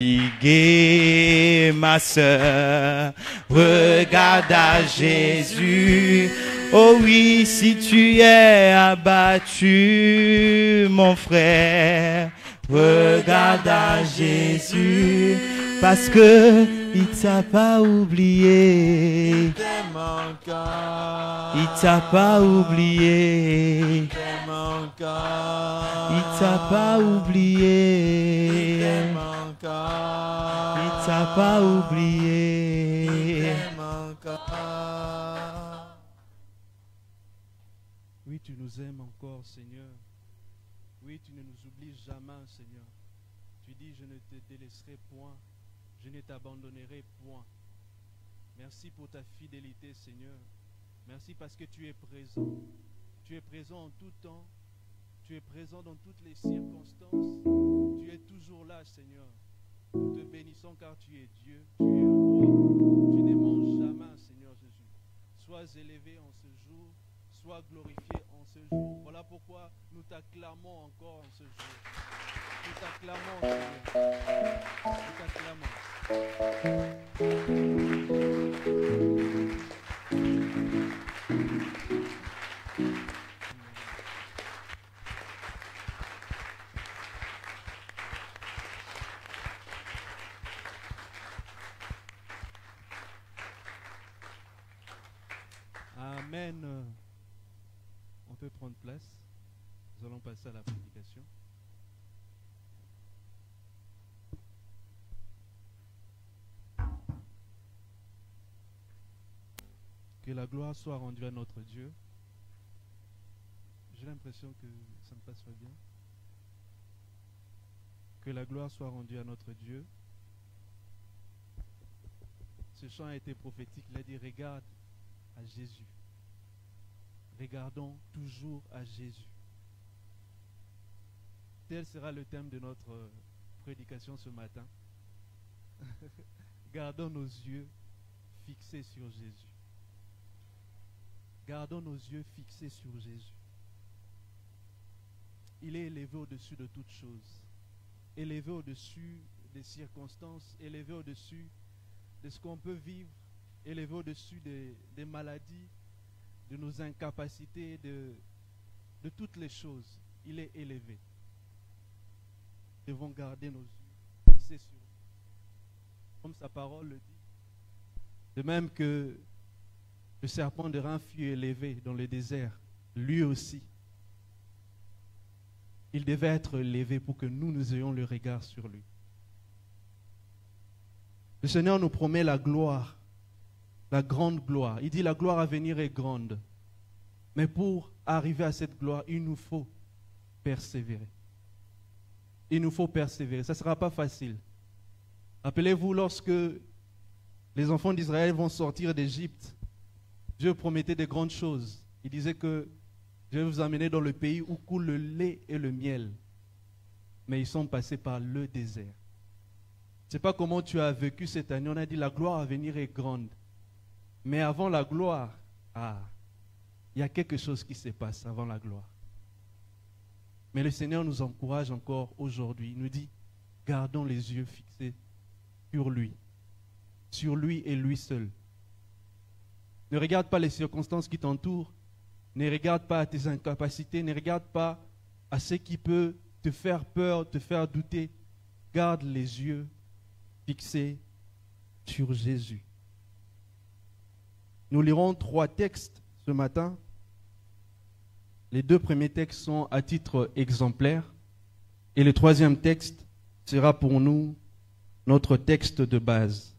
Fatigué, ma sœur, regarde à Jésus. Oh oui, si tu es abattu, mon frère, regarde à Jésus, parce que il t'a pas oublié. Il t'a pas oublié. Il t'a pas oublié. Il t'a pas oublié. Oui, tu nous aimes encore, Seigneur. Oui, tu ne nous oublies jamais, Seigneur. Tu dis, je ne te délaisserai point, je ne t'abandonnerai point. Merci pour ta fidélité, Seigneur. Merci parce que tu es présent. Tu es présent en tout temps. Tu es présent dans toutes les circonstances. Tu es toujours là, Seigneur. Nous te bénissons car tu es Dieu, tu es roi. Tu ne manges jamais, Seigneur Jésus. Sois élevé en ce jour, sois glorifié en ce jour. Voilà pourquoi nous t'acclamons encore en ce jour. Nous t'acclamons, Seigneur. Nous t'acclamons. Amen. On peut prendre place. Nous allons passer à la prédication. Que la gloire soit rendue à notre Dieu. J'ai l'impression que ça ne passe pas bien. Que la gloire soit rendue à notre Dieu. Ce chant a été prophétique. Il a dit, regarde à Jésus. Regardons toujours à Jésus. Tel sera le thème de notre prédication ce matin. Gardons nos yeux fixés sur Jésus. Gardons nos yeux fixés sur Jésus. Il est élevé au-dessus de toutes choses. Élevé au-dessus des circonstances, élevé au-dessus de ce qu'on peut vivre, élevé au-dessus des maladies, de nos incapacités, de toutes les choses. Il est élevé. Nous devons garder nos yeux fixés sur lui. Comme sa parole le dit. De même que le serpent de Rein fut élevé dans le désert, lui aussi, il devait être élevé pour que nous ayons le regard sur lui. Le Seigneur nous promet la gloire. La grande gloire. Il dit la gloire à venir est grande. Mais pour arriver à cette gloire, il nous faut persévérer. Il nous faut persévérer. Ça ne sera pas facile. Rappelez-vous, lorsque les enfants d'Israël vont sortir d'Égypte, Dieu promettait de grandes choses. Il disait que je vais vous amener dans le pays où coule le lait et le miel. Mais ils sont passés par le désert. Je ne sais pas comment tu as vécu cette année. On a dit la gloire à venir est grande. Mais avant la gloire, il y a quelque chose qui se passe avant la gloire. Mais le Seigneur nous encourage encore aujourd'hui. Il nous dit, gardons les yeux fixés sur lui et lui seul. Ne regarde pas les circonstances qui t'entourent. Ne regarde pas à tes incapacités. Ne regarde pas à ce qui peut te faire peur, te faire douter. Garde les yeux fixés sur Jésus. Nous lirons 3 textes ce matin. Les 2 premiers textes sont à titre exemplaire. Et le 3e texte sera pour nous notre texte de base.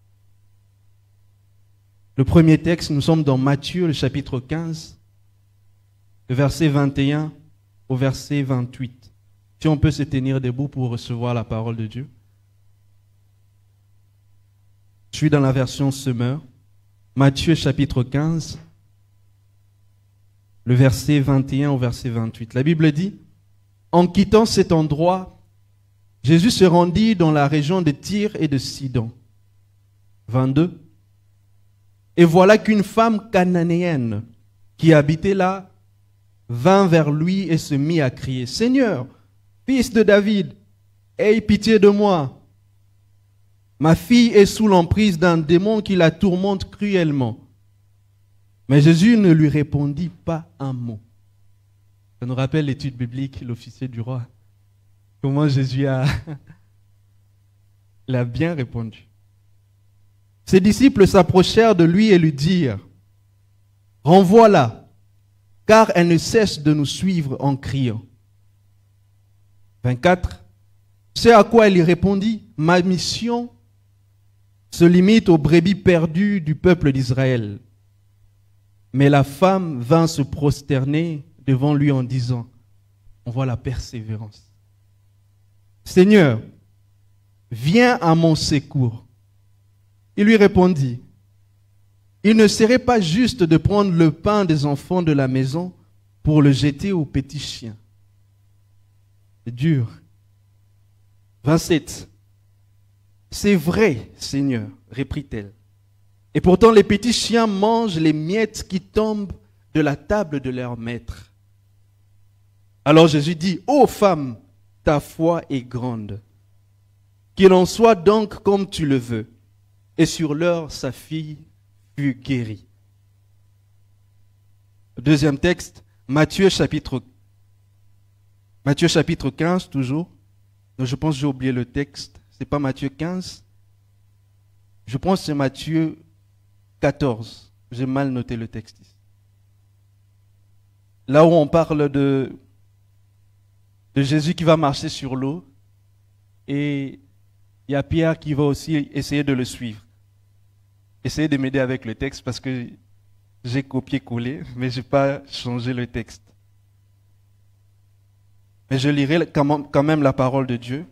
Le premier texte, nous sommes dans Matthieu, le chapitre 15, le verset 21 au verset 28. Si on peut se tenir debout pour recevoir la parole de Dieu. Je suis dans la version Semeur. Matthieu chapitre 15, le verset 21 au verset 28. La Bible dit, en quittant cet endroit, Jésus se rendit dans la région de Tyr et de Sidon. 22. Et voilà qu'une femme cananéenne qui habitait là vint vers lui et se mit à crier, Seigneur, fils de David, aie pitié de moi. Ma fille est sous l'emprise d'un démon qui la tourmente cruellement. Mais Jésus ne lui répondit pas un mot. Ça nous rappelle l'étude biblique, l'officier du roi. Comment Jésus il a bien répondu. Ses disciples s'approchèrent de lui et lui dirent, « Renvoie-la, car elle ne cesse de nous suivre en criant. » 24. C'est à quoi il répondit, « Ma mission se limite aux brebis perdues du peuple d'Israël. » Mais la femme vint se prosterner devant lui en disant, on voit la persévérance. « Seigneur, viens à mon secours. » Il lui répondit, « Il ne serait pas juste de prendre le pain des enfants de la maison pour le jeter aux petits chiens. » C'est dur. 27. « C'est vrai, Seigneur, reprit-elle. Et pourtant les petits chiens mangent les miettes qui tombent de la table de leur maître. » Alors Jésus dit, « Ô femme, ta foi est grande. Qu'il en soit donc comme tu le veux. » Et sur l'heure, sa fille fut guérie. Deuxième texte, Matthieu chapitre 15, toujours. Donc je pense que j'ai oublié le texte. Ce n'est pas Matthieu 15. Je pense que c'est Matthieu 14. J'ai mal noté le texte ici. Là où on parle de Jésus qui va marcher sur l'eau. Et il y a Pierre qui va aussi essayer de le suivre. Essayez de m'aider avec le texte parce que j'ai copié-collé, mais je n'ai pas changé le texte. Mais je lirai quand même la parole de Dieu.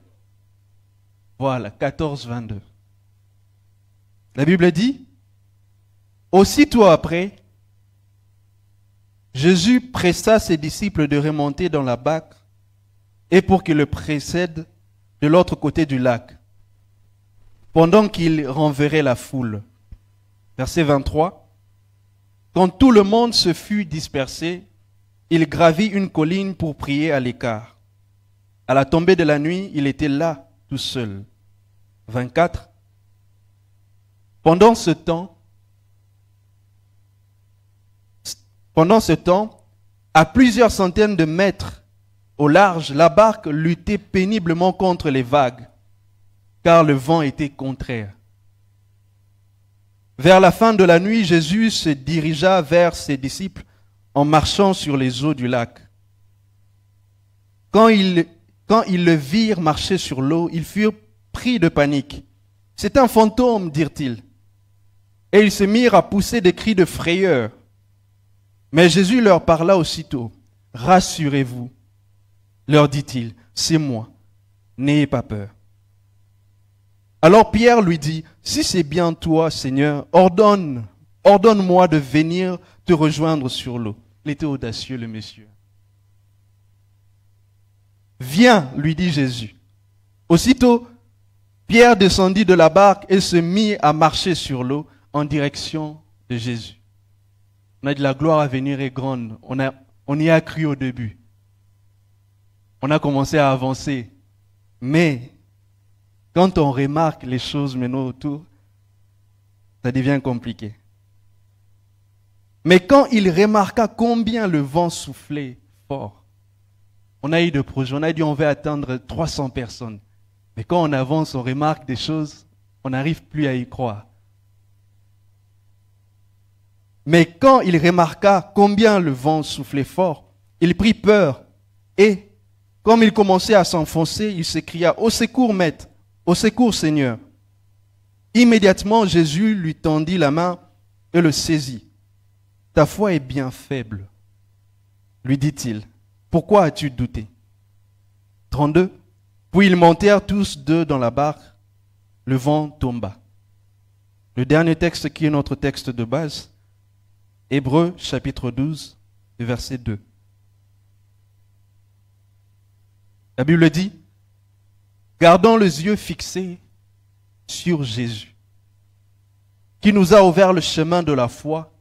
Voilà, 14, 22. La Bible dit, « Aussitôt après, Jésus pressa ses disciples de remonter dans la barque et pour qu'ils le précèdent de l'autre côté du lac, pendant qu'il renverrait la foule. » Verset 23. Quand tout le monde se fut dispersé, il gravit une colline pour prier à l'écart. À la tombée de la nuit, il était là, tout seul. 24. Pendant ce temps, à plusieurs centaines de mètres au large, la barque luttait péniblement contre les vagues, car le vent était contraire. Vers la fin de la nuit, Jésus se dirigea vers ses disciples en marchant sur les eaux du lac. Quand ils le virent marcher sur l'eau, ils furent pris de panique. « C'est un fantôme » dirent-ils. Et ils se mirent à pousser des cris de frayeur. Mais Jésus leur parla aussitôt. « Rassurez-vous, leur dit-il, c'est moi, n'ayez pas peur. » Alors Pierre lui dit, « Si c'est bien toi, Seigneur, ordonne-moi de venir te rejoindre sur l'eau. » Il était audacieux, le monsieur. « Viens, lui dit Jésus. » Aussitôt, Pierre descendit de la barque et se mit à marcher sur l'eau en direction de Jésus. On a dit la gloire à venir est grande. On y a cru au début. On a commencé à avancer. Mais quand on remarque les choses maintenant autour, ça devient compliqué. Mais quand il remarqua combien le vent soufflait fort, on a eu de projets, on a dit on va atteindre 300 personnes. Mais quand on avance, on remarque des choses, on n'arrive plus à y croire. Mais quand il remarqua combien le vent soufflait fort, il prit peur et, comme il commençait à s'enfoncer, il s'écria « Au secours, maître ! Au secours, Seigneur !» Immédiatement, Jésus lui tendit la main et le saisit. « Ta foi est bien faible, » lui dit-il. « Pourquoi as-tu douté ?» 32. Puis ils montèrent tous deux dans la barque. Le vent tomba. Le dernier texte qui est notre texte de base, Hébreux chapitre 12, verset 2. La Bible dit, « Gardons les yeux fixés sur Jésus, qui nous a ouvert le chemin de la foi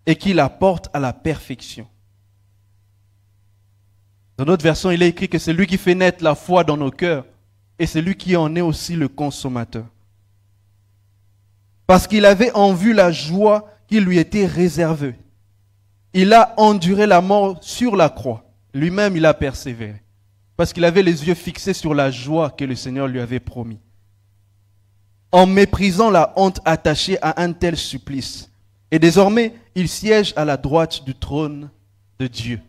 et qui la porte à la perfection. » Dans notre version, il est écrit que c'est lui qui fait naître la foi dans nos cœurs et c'est lui qui en est aussi le consommateur. parce qu'il avait en vue la joie qui lui était réservée. Il a enduré la mort sur la croix. Lui-même, il a persévéré. Parce qu'il avait les yeux fixés sur la joie que le Seigneur lui avait promis. En méprisant la honte attachée à un tel supplice. Et désormais, il siège à la droite du trône de Dieu.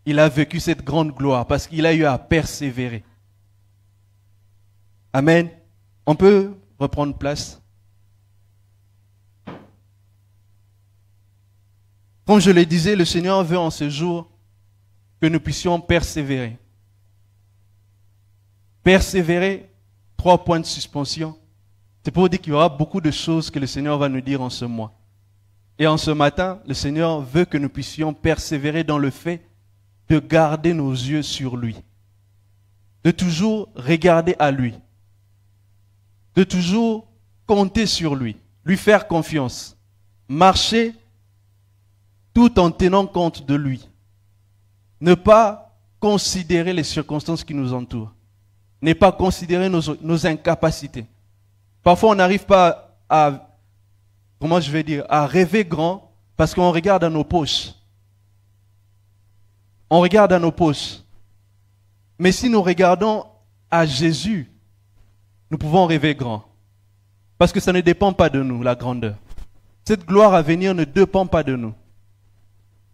Il a vécu cette grande gloire parce qu'il a eu à persévérer. Amen. On peut reprendre place. Comme je le disais, le Seigneur veut en ce jour que nous puissions persévérer. Persévérer, 3 points de suspension. C'est pour dire qu'il y aura beaucoup de choses que le Seigneur va nous dire en ce mois. Et en ce matin, le Seigneur veut que nous puissions persévérer dans le fait de garder nos yeux sur lui. De toujours regarder à lui. De toujours compter sur lui. Lui faire confiance. Marcher tout en tenant compte de lui. Ne pas considérer les circonstances qui nous entourent. Ne pas considérer nos incapacités. Parfois, on n'arrive pas à, à rêver grand parce qu'on regarde à nos poches. On regarde à nos poches. Mais si nous regardons à Jésus, nous pouvons rêver grand. Parce que ça ne dépend pas de nous, la grandeur. Cette gloire à venir ne dépend pas de nous.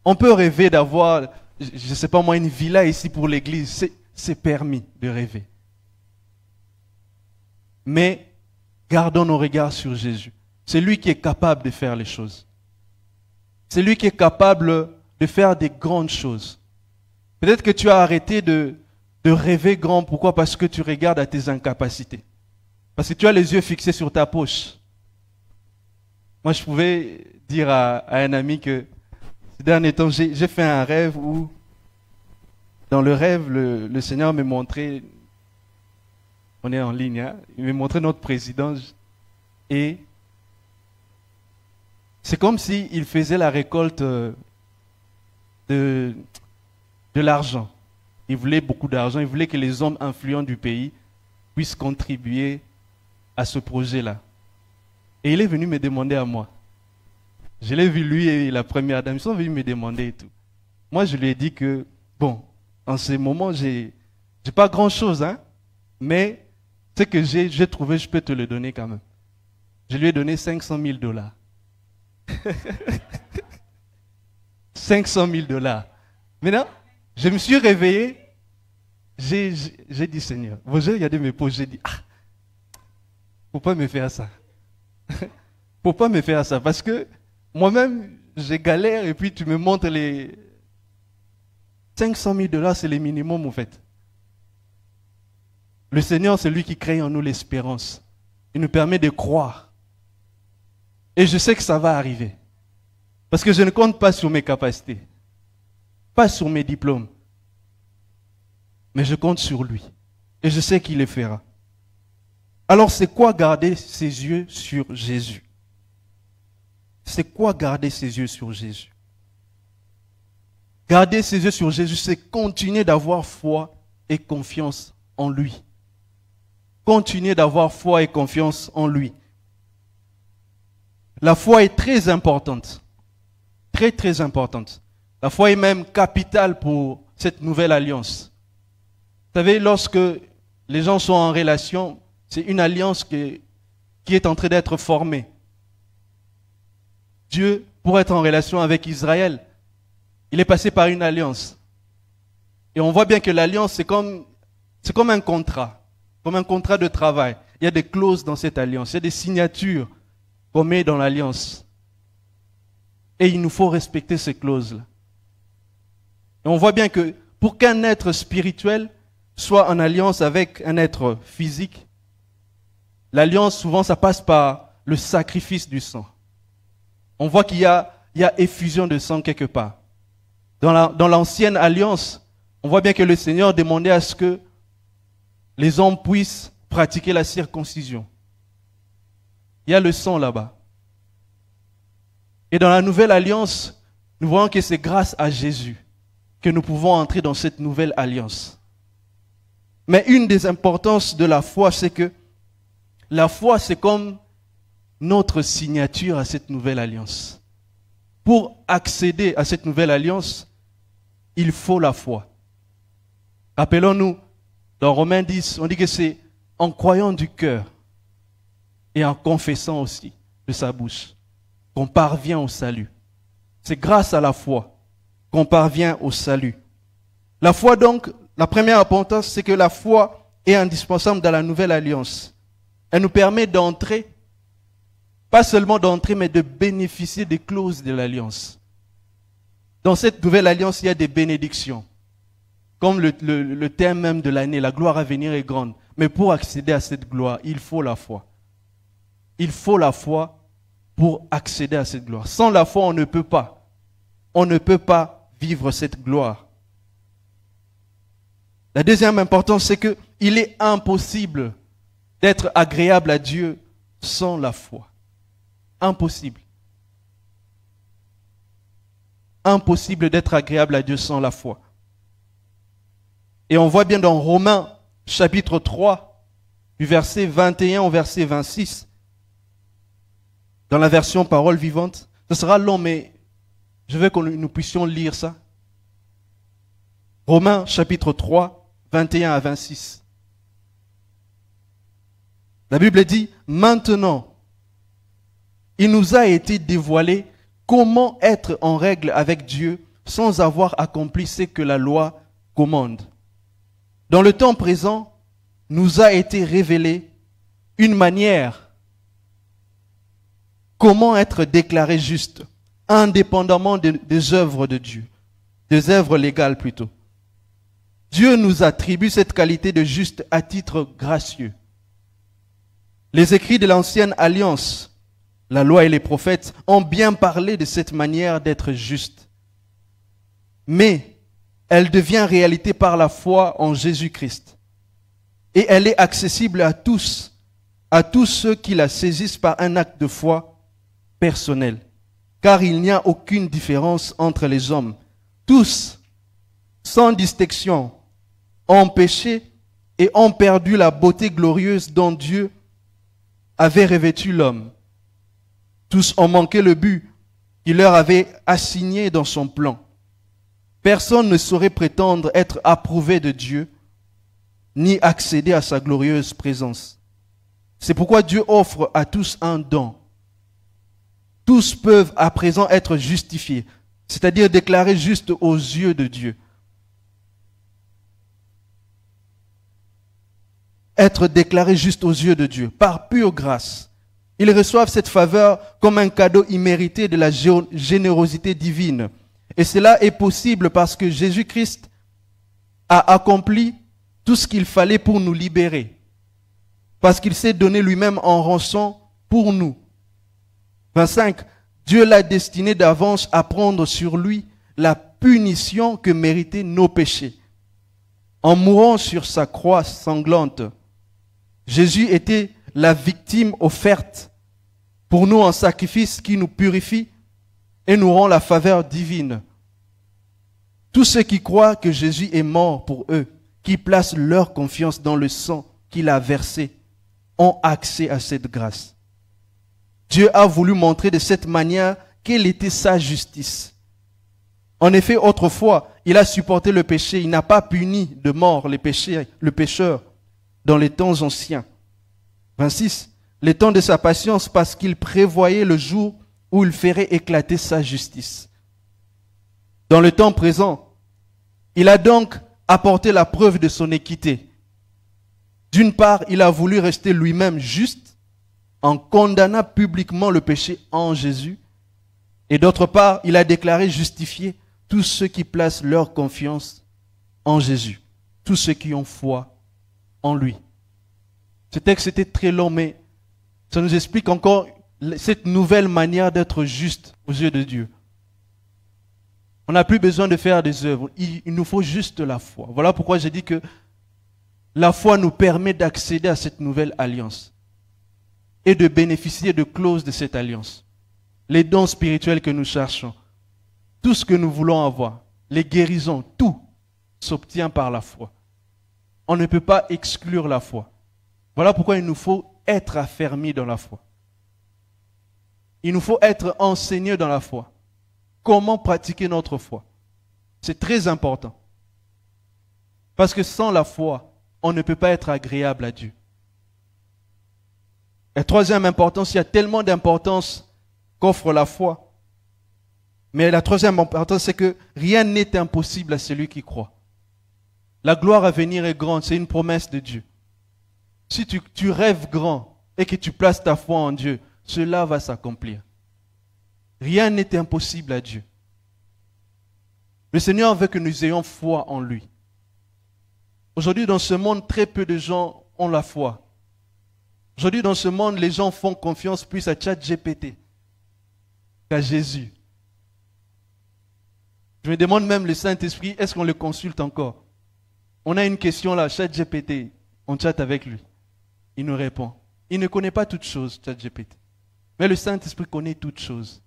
On peut rêver d'avoir, je ne sais pas moi, une villa ici pour l'église. C'est permis de rêver. Mais gardons nos regards sur Jésus. C'est lui qui est capable de faire les choses. C'est lui qui est capable de faire des grandes choses. Peut-être que tu as arrêté de rêver grand. Pourquoi? Parce que tu regardes à tes incapacités. Parce que tu as les yeux fixés sur ta poche. Moi, je pouvais dire à un ami que ces derniers temps, j'ai fait un rêve où, dans le rêve, le Seigneur me montrait, on est en ligne, hein, il me montrait notre président et c'est comme s'il faisait la récolte de l'argent. Il voulait beaucoup d'argent, il voulait que les hommes influents du pays puissent contribuer à ce projet-là. Et il est venu me demander à moi. Je l'ai vu lui et la première dame, ils sont venus me demander et tout. Moi, je lui ai dit que, bon, en ce moment, j'ai pas grand-chose, hein, mais ce que j'ai trouvé, je peux te le donner quand même. Je lui ai donné $500,000. 500 000 $. Maintenant, je me suis réveillé, j'ai dit, Seigneur, j'ai regardé mes poches, j'ai dit, faut pas me faire ça. Faut pas me faire ça, parce que moi-même, j'ai galère et puis tu me montres les 500 000 $, c'est le minimum en fait. Le Seigneur, c'est lui qui crée en nous l'espérance. Il nous permet de croire. Et je sais que ça va arriver. Parce que je ne compte pas sur mes capacités. Pas sur mes diplômes. Mais je compte sur lui. Et je sais qu'il le fera. Alors c'est quoi garder ses yeux sur Jésus? C'est quoi garder ses yeux sur Jésus? Garder ses yeux sur Jésus, c'est continuer d'avoir foi et confiance en lui. Continuer d'avoir foi et confiance en lui. La foi est très importante. Très, très importante. La foi est même capitale pour cette nouvelle alliance. Vous savez, lorsque les gens sont en relation, c'est une alliance qui est en train d'être formée. Dieu, pour être en relation avec Israël, il est passé par une alliance. Et on voit bien que l'alliance, c'est comme un contrat de travail. Il y a des clauses dans cette alliance, il y a des signatures qu'on met dans l'alliance. Et il nous faut respecter ces clauses-là. Et on voit bien que pour qu'un être spirituel soit en alliance avec un être physique, l'alliance, souvent, ça passe par le sacrifice du sang. On voit qu'il y a effusion de sang quelque part. Dans l'ancienne alliance, on voit bien que le Seigneur demandait à ce que les hommes puissent pratiquer la circoncision. Il y a le sang là-bas. Et dans la nouvelle alliance, nous voyons que c'est grâce à Jésus que nous pouvons entrer dans cette nouvelle alliance. Mais une des importances de la foi, c'est que la foi, c'est comme notre signature à cette nouvelle alliance. Pour accéder à cette nouvelle alliance, il faut la foi. Rappelons-nous, dans Romains 10, on dit que c'est en croyant du cœur et en confessant aussi de sa bouche qu'on parvient au salut. C'est grâce à la foi qu'on parvient au salut. La foi donc, la première importance, c'est que la foi est indispensable dans la nouvelle alliance. Elle nous permet d'entrer, pas seulement d'entrer, mais de bénéficier des clauses de l'alliance. Dans cette nouvelle alliance, il y a des bénédictions. Comme le thème même de l'année, la gloire à venir est grande. Mais pour accéder à cette gloire, il faut la foi. Il faut la foi pour accéder à cette gloire. Sans la foi, on ne peut pas. On ne peut pas vivre cette gloire. La deuxième importance, c'est qu'il est impossible d'être agréable à Dieu sans la foi. Impossible. Impossible d'être agréable à Dieu sans la foi. Et on voit bien dans Romains chapitre 3, du verset 21 au verset 26, dans la version parole vivante. Ce sera long, mais je veux que nous puissions lire ça. Romains chapitre 3, 21 à 26. La Bible dit, maintenant, il nous a été dévoilé comment être en règle avec Dieu sans avoir accompli ce que la loi commande. Dans le temps présent, nous a été révélé une manière comment être déclaré juste, indépendamment des œuvres de Dieu, des œuvres légales plutôt. Dieu nous attribue cette qualité de juste à titre gracieux. Les écrits de l'ancienne alliance, la loi et les prophètes, ont bien parlé de cette manière d'être juste. Mais elle devient réalité par la foi en Jésus-Christ. Et elle est accessible à tous ceux qui la saisissent par un acte de foi personnel. Car il n'y a aucune différence entre les hommes. Tous, sans distinction, ont péché et ont perdu la beauté glorieuse dont Dieu avait revêtu l'homme. Tous ont manqué le but qu'il leur avait assigné dans son plan. Personne ne saurait prétendre être approuvé de Dieu, ni accéder à sa glorieuse présence. C'est pourquoi Dieu offre à tous un don. Tous peuvent à présent être justifiés, c'est-à-dire déclarés justes aux yeux de Dieu. Être déclarés justes aux yeux de Dieu, par pure grâce. Ils reçoivent cette faveur comme un cadeau immérité de la générosité divine. Et cela est possible parce que Jésus-Christ a accompli tout ce qu'il fallait pour nous libérer. Parce qu'il s'est donné lui-même en rançon pour nous. 25. Dieu l'a destiné d'avance à prendre sur lui la punition que méritaient nos péchés. En mourant sur sa croix sanglante, Jésus était la victime offerte pour nous en sacrifice qui nous purifie et nous rend la faveur divine. Tous ceux qui croient que Jésus est mort pour eux, qui placent leur confiance dans le sang qu'il a versé, ont accès à cette grâce. Dieu a voulu montrer de cette manière quelle était sa justice. En effet, autrefois, il a supporté le péché, il n'a pas puni de mort le pécheur dans les temps anciens. 26. Les temps de sa patience parce qu'il prévoyait le jour où il ferait éclater sa justice. Dans le temps présent, il a donc apporté la preuve de son équité. D'une part, il a voulu rester lui-même juste en condamnant publiquement le péché en Jésus. Et d'autre part, il a déclaré justifier tous ceux qui placent leur confiance en Jésus. Tous ceux qui ont foi en lui. Ce texte était très long, mais ça nous explique encore cette nouvelle manière d'être juste aux yeux de Dieu. On n'a plus besoin de faire des œuvres. Il nous faut juste la foi. Voilà pourquoi j'ai dit que la foi nous permet d'accéder à cette nouvelle alliance et de bénéficier de clauses de cette alliance. Les dons spirituels que nous cherchons, tout ce que nous voulons avoir, les guérisons, tout s'obtient par la foi. On ne peut pas exclure la foi. Voilà pourquoi il nous faut être affermis dans la foi. Il nous faut être enseignés dans la foi. Comment pratiquer notre foi? C'est très important. Parce que sans la foi, on ne peut pas être agréable à Dieu. Et troisième importance, il y a tellement d'importance qu'offre la foi. Mais la troisième importance, c'est que rien n'est impossible à celui qui croit. La gloire à venir est grande, c'est une promesse de Dieu. Si tu rêves grand et que tu places ta foi en Dieu, cela va s'accomplir. Rien n'est impossible à Dieu. Le Seigneur veut que nous ayons foi en lui. Aujourd'hui, dans ce monde, très peu de gens ont la foi. Aujourd'hui, dans ce monde, les gens font confiance plus à ChatGPT qu'à Jésus. Je me demande même le Saint-Esprit, est-ce qu'on le consulte encore? On a une question là, ChatGPT, on chatte avec lui. Il nous répond. Il ne connaît pas toutes choses, ChatGPT. Mais le Saint-Esprit connaît toutes choses.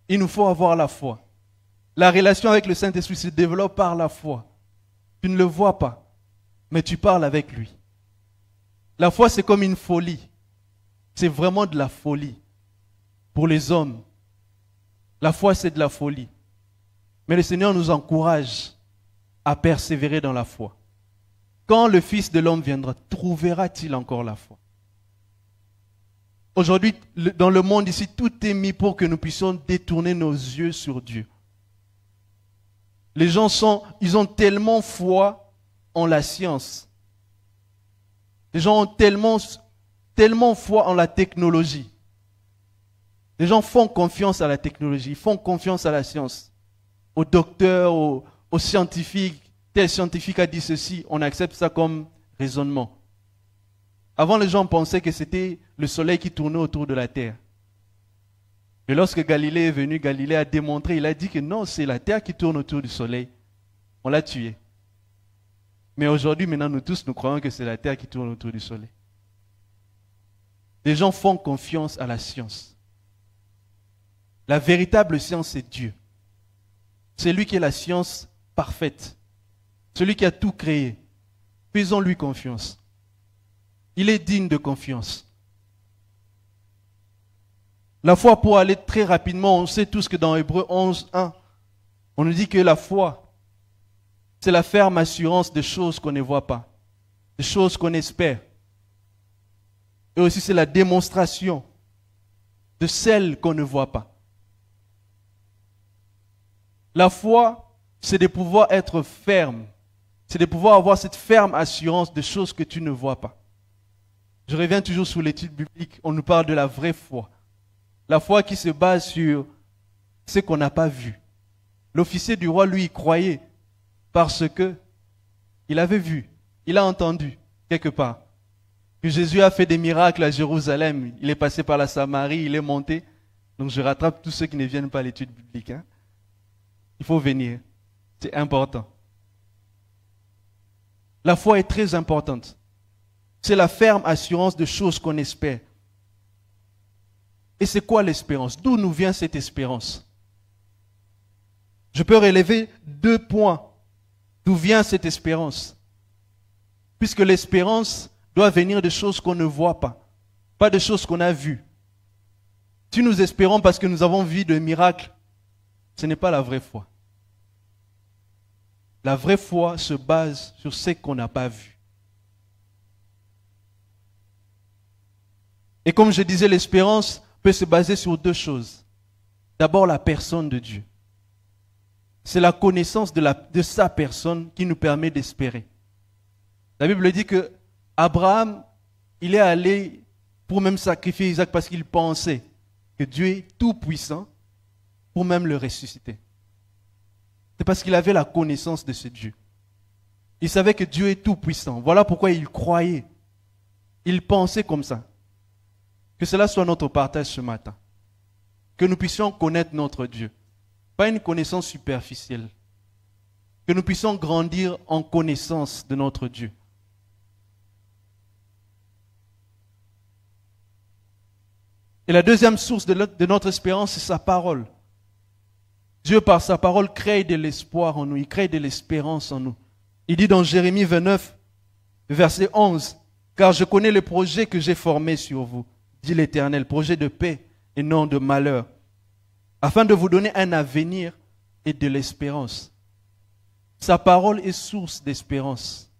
Il nous faut avoir la foi. La relation avec le Saint-Esprit se développe par la foi. Tu ne le vois pas, mais tu parles avec lui. La foi, c'est comme une folie. C'est vraiment de la folie pour les hommes. La foi, c'est de la folie. Mais le Seigneur nous encourage à persévérer dans la foi. Quand le Fils de l'homme viendra, trouvera-t-il encore la foi? Aujourd'hui, dans le monde ici, tout est mis pour que nous puissions détourner nos yeux sur Dieu. Les gens ils ont tellement foi en la science. Les gens ont tellement foi en la technologie. Les gens font confiance à la technologie, ils font confiance à la science. Aux docteurs, aux scientifiques. Tel scientifique a dit ceci, on accepte ça comme raisonnement. Avant, les gens pensaient que c'était le soleil qui tournait autour de la terre. Et lorsque Galilée est venu, Galilée a démontré, il a dit que non, c'est la terre qui tourne autour du soleil. On l'a tué. Mais aujourd'hui, maintenant, nous tous, nous croyons que c'est la terre qui tourne autour du soleil. Les gens font confiance à la science. La véritable science, c'est Dieu. C'est lui qui est la science parfaite. Celui qui a tout créé. Faisons-lui confiance. Il est digne de confiance. La foi, pour aller très rapidement, on sait tous que dans Hébreux 11, 1, on nous dit que la foi, c'est la ferme assurance des choses qu'on ne voit pas, des choses qu'on espère. Et aussi c'est la démonstration de celles qu'on ne voit pas. La foi, c'est de pouvoir être ferme, c'est de pouvoir avoir cette ferme assurance de choses que tu ne vois pas. Je reviens toujours sur l'étude biblique, on nous parle de la vraie foi. La foi qui se base sur ce qu'on n'a pas vu. L'officier du roi, lui, croyait parce que il avait vu, il a entendu quelque part que Jésus a fait des miracles à Jérusalem. Il est passé par la Samarie, il est monté. Donc je rattrape tous ceux qui ne viennent pas à l'étude biblique. Il faut venir, c'est important. La foi est très importante. C'est la ferme assurance de choses qu'on espère. Et c'est quoi l'espérance? D'où nous vient cette espérance? Je peux relever 2 points. D'où vient cette espérance? Puisque l'espérance doit venir de choses qu'on ne voit pas de choses qu'on a vues. Si nous espérons parce que nous avons vu de miracles, ce n'est pas la vraie foi. La vraie foi se base sur ce qu'on n'a pas vu. Et comme je disais, l'espérance peut se baser sur 2 choses. D'abord, la personne de Dieu. C'est la connaissance de sa personne qui nous permet d'espérer. La Bible dit que Abraham, il est allé pour même sacrifier Isaac parce qu'il pensait que Dieu est tout puissant pour même le ressusciter. C'est parce qu'il avait la connaissance de ce Dieu. Il savait que Dieu est tout puissant. Voilà pourquoi il croyait. Il pensait comme ça. Que cela soit notre partage ce matin. Que nous puissions connaître notre Dieu. Pas une connaissance superficielle. Que nous puissions grandir en connaissance de notre Dieu. Et la deuxième source de notre espérance, c'est sa parole. Dieu, par sa parole, crée de l'espoir en nous. Il crée de l'espérance en nous. Il dit dans Jérémie 29, verset 11, « Car je connais le projet que j'ai formé sur vous, dit l'Éternel, projet de paix et non de malheur, afin de vous donner un avenir et de l'espérance. Sa parole est source d'espérance.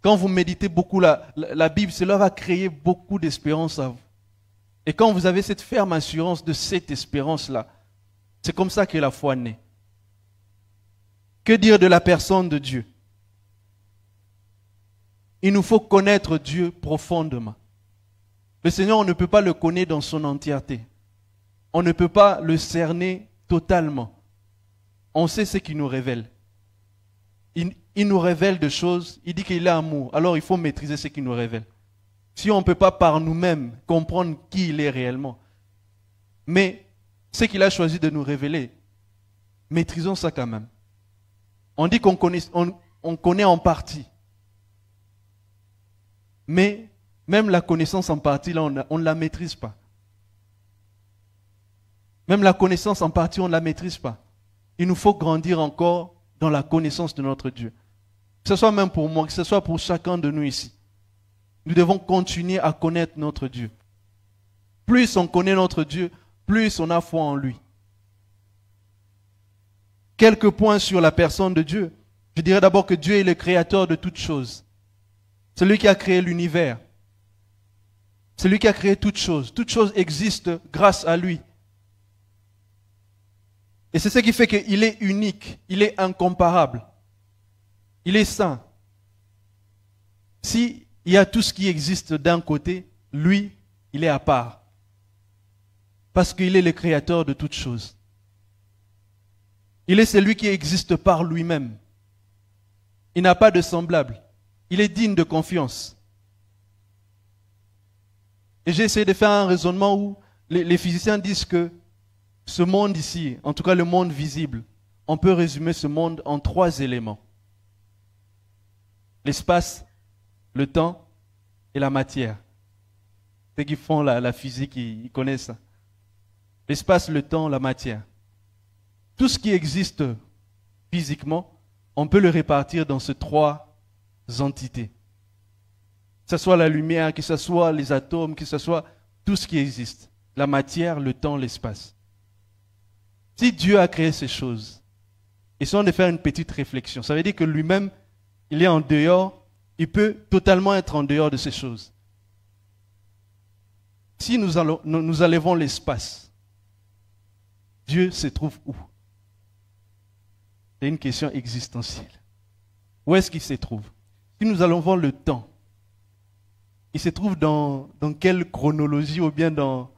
Quand vous méditez beaucoup la Bible, cela va créer beaucoup d'espérance à vous. Et quand vous avez cette ferme assurance de cette espérance-là, c'est comme ça que la foi naît. Que dire de la personne de Dieu? Il nous faut connaître Dieu profondément. Le Seigneur, on ne peut pas le connaître dans son entièreté. On ne peut pas le cerner totalement. On sait ce qu'il nous révèle. Il nous révèle des choses, il dit qu'il est amour. Alors il faut maîtriser ce qu'il nous révèle. Si on ne peut pas par nous-mêmes comprendre qui il est réellement. Mais ce qu'il a choisi de nous révéler, maîtrisons ça quand même. On dit qu'on connaît en partie. Mais même la connaissance en partie, là, on ne la maîtrise pas. Même la connaissance en partie, on ne la maîtrise pas. Il nous faut grandir encore dans la connaissance de notre Dieu. Que ce soit même pour moi, que ce soit pour chacun de nous ici. Nous devons continuer à connaître notre Dieu. Plus on connaît notre Dieu, plus on a foi en lui. Quelques points sur la personne de Dieu. Je dirais d'abord que Dieu est le créateur de toutes choses. C'est lui qui a créé l'univers. C'est lui qui a créé toutes choses. Toutes choses existent grâce à lui. Et c'est ce qui fait qu'il est unique, il est incomparable, il est saint. S'il y a tout ce qui existe d'un côté, lui, il est à part. Parce qu'il est le créateur de toutes choses. Il est celui qui existe par lui-même. Il n'a pas de semblable. Il est digne de confiance. Et j'ai essayé de faire un raisonnement où les physiciens disent que ce monde ici, en tout cas le monde visible, on peut résumer ce monde en 3 éléments. L'espace, le temps et la matière. Ceux qui font la physique, ils connaissent ça. L'espace, le temps, la matière. Tout ce qui existe physiquement, on peut le répartir dans ces 3 entités. Que ce soit la lumière, que ce soit les atomes, que ce soit tout ce qui existe. La matière, le temps, l'espace. Si Dieu a créé ces choses, essayons de faire une petite réflexion. Ça veut dire que lui-même, il est en dehors, il peut totalement être en dehors de ces choses. Si nous enlevons l'espace, Dieu se trouve où? C'est une question existentielle. Où est-ce qu'il se trouve? Si nous enlevons le temps, il se trouve dans quelle chronologie ou bien dans...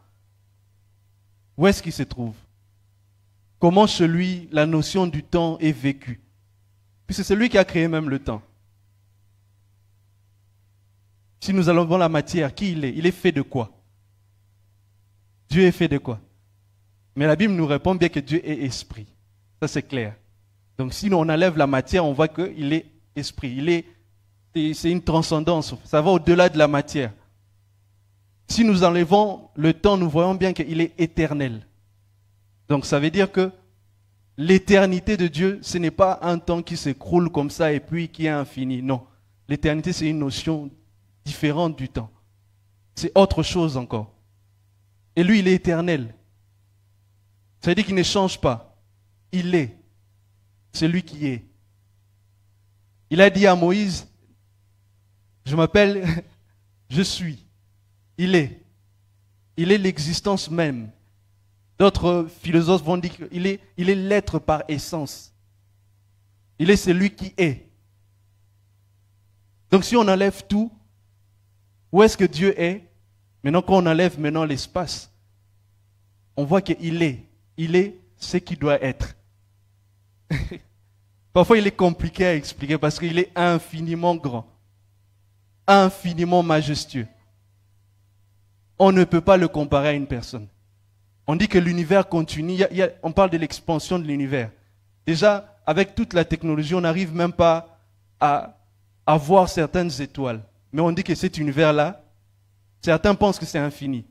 Où est-ce qu'il se trouve? Comment chez lui la notion du temps est vécue? Puisque c'est lui qui a créé même le temps. Si nous allons voir la matière, qui il est? Il est fait de quoi? Dieu est fait de quoi? Mais la Bible nous répond bien que Dieu est esprit. Ça c'est clair. Donc si on enlève la matière, on voit qu'il est esprit. C'est une transcendance. Ça va au-delà de la matière. Si nous enlevons le temps, nous voyons bien qu'il est éternel. Donc ça veut dire que l'éternité de Dieu, ce n'est pas un temps qui s'écroule comme ça et puis qui est infini. Non. L'éternité, c'est une notion différente du temps. C'est autre chose encore. Et lui, il est éternel. Ça veut dire qu'il ne change pas. Il est. C'est lui qui est. Il a dit à Moïse, je m'appelle, je suis. Il est. Il est l'existence même. D'autres philosophes vont dire qu'il est l'être par essence. Il est celui qui est. Donc si on enlève tout, où est-ce que Dieu est? Maintenant qu'on enlève maintenant l'espace, on voit qu'il est. Il est ce qui doit être. Parfois il est compliqué à expliquer parce qu'il est infiniment grand, infiniment majestueux. On ne peut pas le comparer à une personne. On dit que l'univers continue, on parle de l'expansion de l'univers. Déjà, avec toute la technologie, on n'arrive même pas à voir certaines étoiles. Mais on dit que cet univers-là, certains pensent que c'est infini.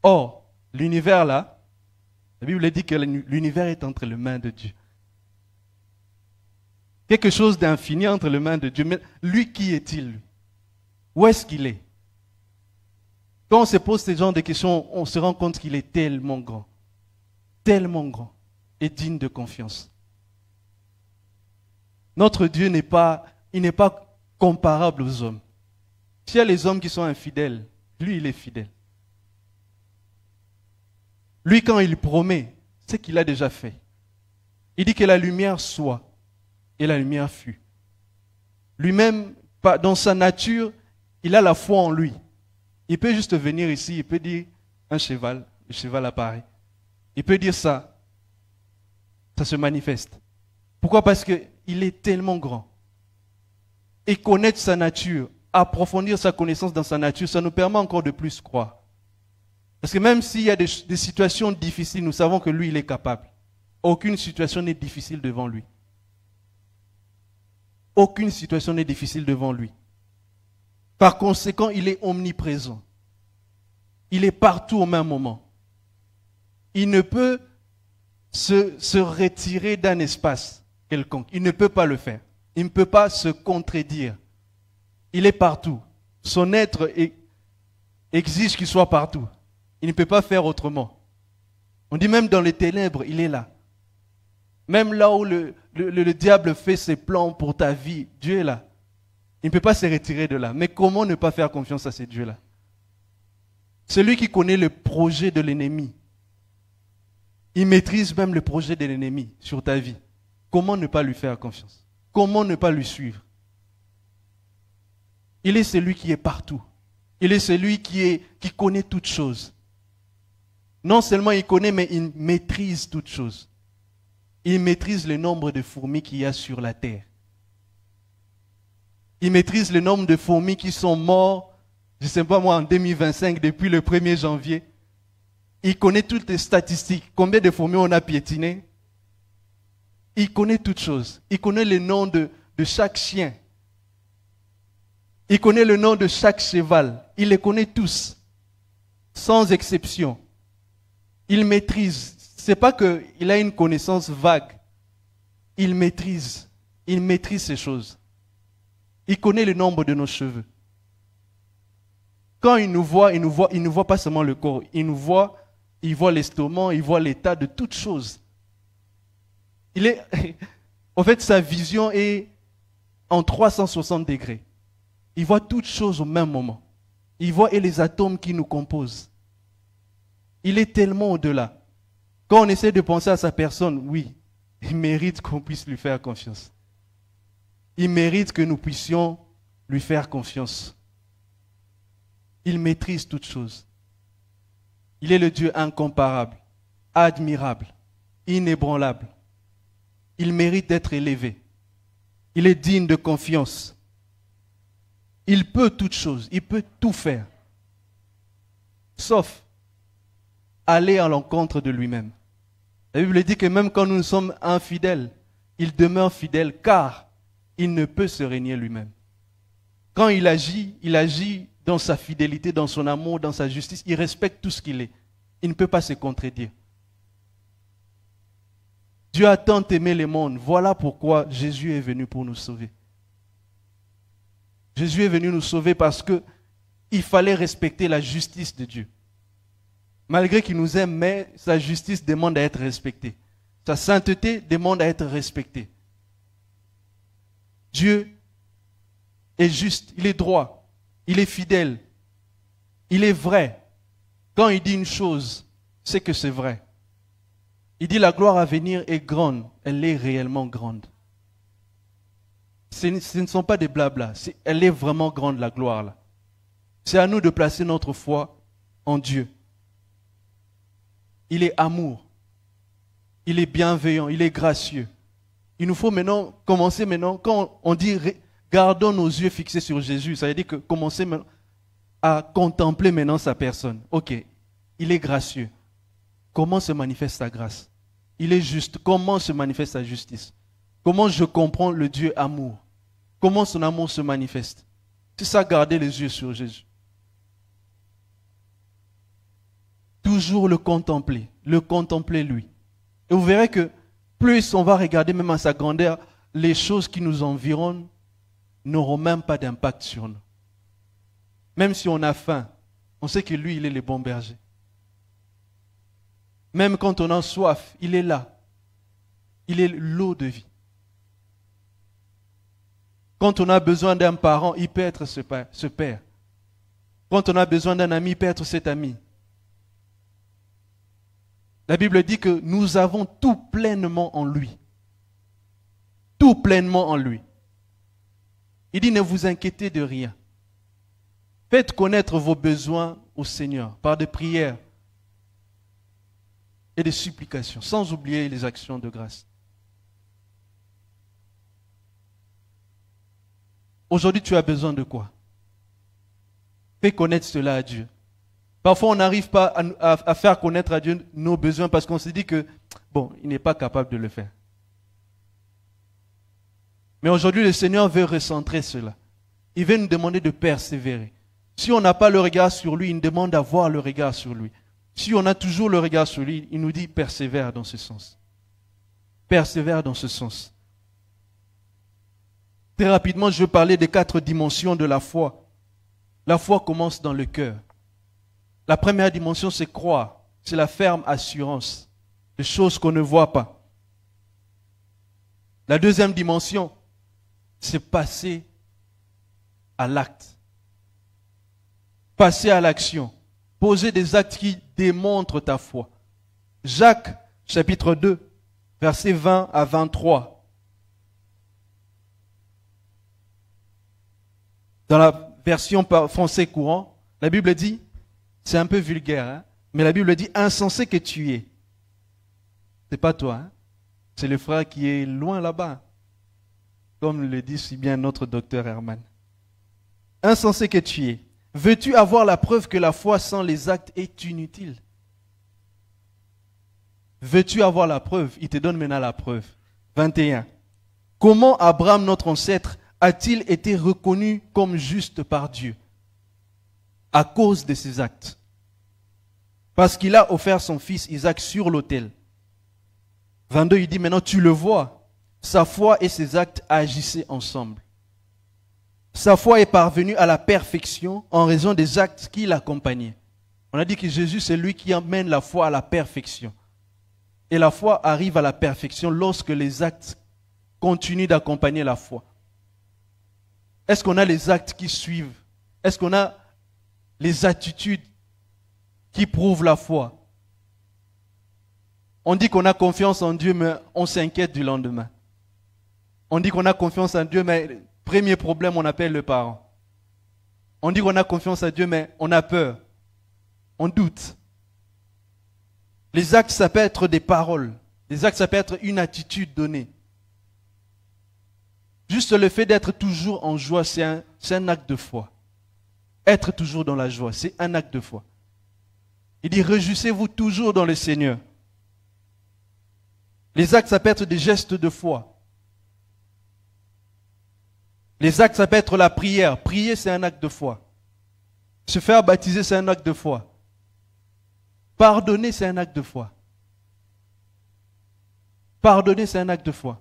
Or, l'univers-là, la Bible dit que l'univers est entre les mains de Dieu. Quelque chose d'infini entre les mains de Dieu. Mais lui, qui est-il? Où est-ce qu'il est? Quand on se pose ce genre de questions, on se rend compte qu'il est tellement grand et digne de confiance. Notre Dieu n'est pas comparable aux hommes. S'il y a les hommes qui sont infidèles, lui, il est fidèle. Lui, quand il promet, c'est qu'il a déjà fait. Il dit que la lumière soit, et la lumière fut. Lui-même, dans sa nature, il a la foi en lui. Il peut juste venir ici, il peut dire un cheval, le cheval apparaît. Il peut dire ça, ça se manifeste. Pourquoi? Parce qu'il est tellement grand. Et connaître sa nature, approfondir sa connaissance dans sa nature, ça nous permet encore de plus croire. Parce que même s'il y a des situations difficiles, nous savons que lui, il est capable. Aucune situation n'est difficile devant lui. Aucune situation n'est difficile devant lui. Par conséquent, il est omniprésent. Il est partout au même moment. Il ne peut se retirer d'un espace quelconque. Il ne peut pas le faire. Il ne peut pas se contredire. Il est partout. Son être exige qu'il soit partout. Il ne peut pas faire autrement. On dit même dans les ténèbres, il est là. Même là où le diable fait ses plans pour ta vie, Dieu est là. Il ne peut pas se retirer de là. Mais comment ne pas faire confiance à ce Dieu-là? Celui qui connaît le projet de l'ennemi. Il maîtrise même le projet de l'ennemi sur ta vie. Comment ne pas lui faire confiance? Comment ne pas lui suivre? Il est celui qui est partout. Il est celui qui connaît toutes choses. Non seulement il connaît, mais il maîtrise toutes choses. Il maîtrise le nombre de fourmis qu'il y a sur la terre. Il maîtrise le nombre de fourmis qui sont mortes, je ne sais pas moi, en 2025, depuis le 1er janvier. Il connaît toutes les statistiques. Combien de fourmis on a piétiné? Il connaît toutes choses. Il connaît le nom de chaque chien. Il connaît le nom de chaque cheval. Il les connaît tous, sans exception. Il maîtrise. Ce n'est pas qu'il a une connaissance vague. Il maîtrise ces choses. Il connaît le nombre de nos cheveux. Quand il nous voit, il ne voit pas seulement le corps. Il voit l'estomac, il voit l'état de toutes choses. En fait, sa vision est en 360 degrés. Il voit toutes choses au même moment. Il voit les atomes qui nous composent. Il est tellement au-delà. Quand on essaie de penser à sa personne, oui, il mérite qu'on puisse lui faire confiance. Il mérite que nous puissions lui faire confiance. Il maîtrise toutes choses. Il est le Dieu incomparable, admirable, inébranlable. Il mérite d'être élevé. Il est digne de confiance. Il peut toutes choses, il peut tout faire. Sauf aller à l'encontre de lui-même. La Bible dit que même quand nous sommes infidèles, il demeure fidèle car il ne peut se régner lui-même. Quand il agit dans sa fidélité, dans son amour, dans sa justice. Il respecte tout ce qu'il est. Il ne peut pas se contredire. Dieu a tant aimé le monde. Voilà pourquoi Jésus est venu pour nous sauver. Jésus est venu nous sauver parce qu'il fallait respecter la justice de Dieu. Malgré qu'il nous aime, mais sa justice demande à être respectée. Sa sainteté demande à être respectée. Dieu est juste, il est droit, il est fidèle, il est vrai. Quand il dit une chose, c'est que c'est vrai. Il dit la gloire à venir est grande, elle est réellement grande. Ce ne sont pas des blablas, elle est vraiment grande la gloire là. C'est à nous de placer notre foi en Dieu. Il est amour, il est bienveillant, il est gracieux. Il nous faut maintenant commencer quand on dit gardons nos yeux fixés sur Jésus, ça veut dire que commencer à contempler maintenant sa personne. Ok, il est gracieux. Comment se manifeste sa grâce? Il est juste. Comment se manifeste sa justice? Comment je comprends le Dieu amour? Comment son amour se manifeste? C'est ça, garder les yeux sur Jésus. Toujours le contempler lui. Et vous verrez que plus on va regarder même à sa grandeur, les choses qui nous environnent n'auront même pas d'impact sur nous. Même si on a faim, On sait que lui, il est le bon berger. Même quand on a soif, il est là. Il est l'eau de vie. Quand on a besoin d'un parent, il peut être ce père. Quand on a besoin d'un ami, il peut être cet ami. La Bible dit que nous avons tout pleinement en lui. Tout pleinement en lui. Il dit ne vous inquiétez de rien. Faites connaître vos besoins au Seigneur par des prières et des supplications, sans oublier les actions de grâce. Aujourd'hui, tu as besoin de quoi? Fais connaître cela à Dieu. Parfois, on n'arrive pas à faire connaître à Dieu nos besoins parce qu'on se dit que, bon, il n'est pas capable de le faire. Mais aujourd'hui, le Seigneur veut recentrer cela. Il veut nous demander de persévérer. Si on n'a pas le regard sur lui, il nous demande d'avoir le regard sur lui. Si on a toujours le regard sur lui, il nous dit persévère dans ce sens. Persévère dans ce sens. Très rapidement, je veux parler des 4 dimensions de la foi. La foi commence dans le cœur. La première dimension, c'est croire. C'est la ferme assurance des choses qu'on ne voit pas. La deuxième dimension, c'est passer à l'acte. Passer à l'action. Poser des actes qui démontrent ta foi. Jacques, chapitre 2, versets 20 à 23. Dans la version français courant, la Bible dit, c'est un peu vulgaire, hein, mais la Bible dit, insensé que tu es. C'est pas toi, hein, c'est le frère qui est loin là-bas, comme le dit si bien notre docteur Herman. Insensé que tu es, veux-tu avoir la preuve que la foi sans les actes est inutile? Veux-tu avoir la preuve? Il te donne maintenant la preuve. 21. Comment Abraham, notre ancêtre, a-t-il été reconnu comme juste par Dieu? À cause de ses actes. Parce qu'il a offert son fils Isaac sur l'autel. 22, il dit maintenant tu le vois, sa foi et ses actes agissaient ensemble. Sa foi est parvenue à la perfection en raison des actes qui l'accompagnaient. On a dit que Jésus c'est lui qui amène la foi à la perfection. Et la foi arrive à la perfection lorsque les actes continuent d'accompagner la foi. Est-ce qu'on a les actes qui suivent? Est-ce qu'on a les attitudes qui prouvent la foi? On dit qu'on a confiance en Dieu, mais on s'inquiète du lendemain. On dit qu'on a confiance en Dieu, mais premier problème, on appelle le parent. On dit qu'on a confiance en Dieu, mais on a peur. On doute. Les actes, ça peut être des paroles. Les actes, ça peut être une attitude donnée. Juste le fait d'être toujours en joie, c'est un acte de foi. Être toujours dans la joie, c'est un acte de foi. Il dit, réjouissez-vous toujours dans le Seigneur. Les actes, ça peut être des gestes de foi. Les actes, ça peut être la prière. Prier, c'est un acte de foi. Se faire baptiser, c'est un acte de foi. Pardonner, c'est un acte de foi. Pardonner, c'est un acte de foi.